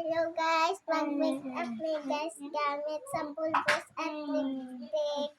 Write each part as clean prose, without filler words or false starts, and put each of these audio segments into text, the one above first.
Hello guys, mag-make up ni guys gamit sa pulbos at lipstick.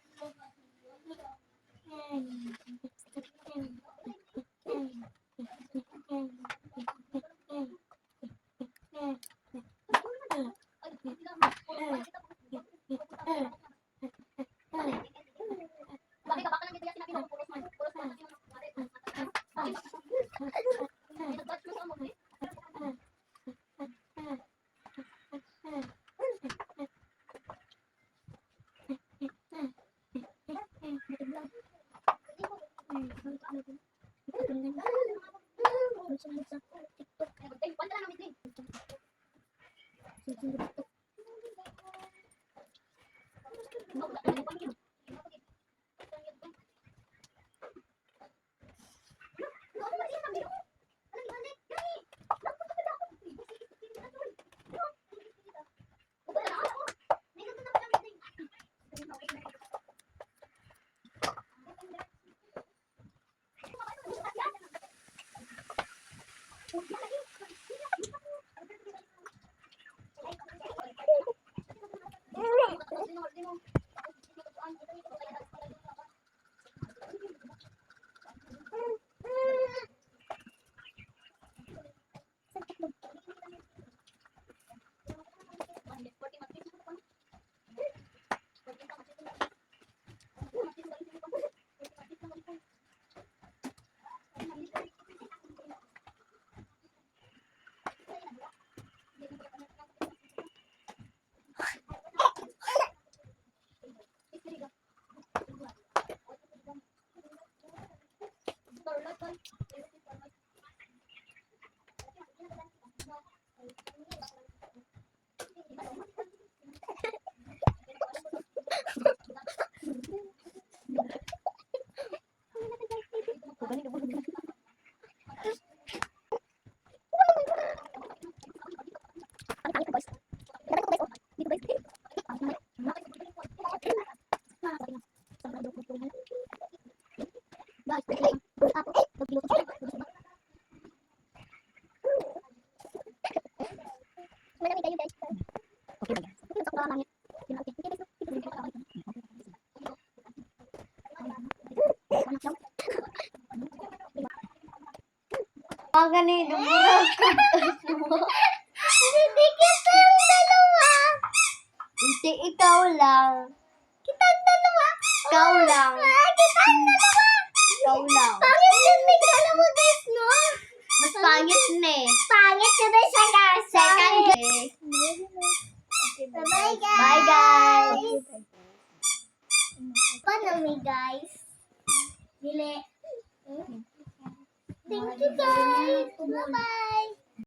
Mga ganito, Hindi kita yung dalawa. hindi ikaw lang. Kita ang dalawa. Ikaw lang. Kita ang dalawa. Ikaw lang. Pangit din may dalawa guys, no? Mas pangit na eh. Pangit na din siya guys. Second day. Bye guys. Bye guys. Paano mi guys? Dili. Thank you guys. Bye-bye.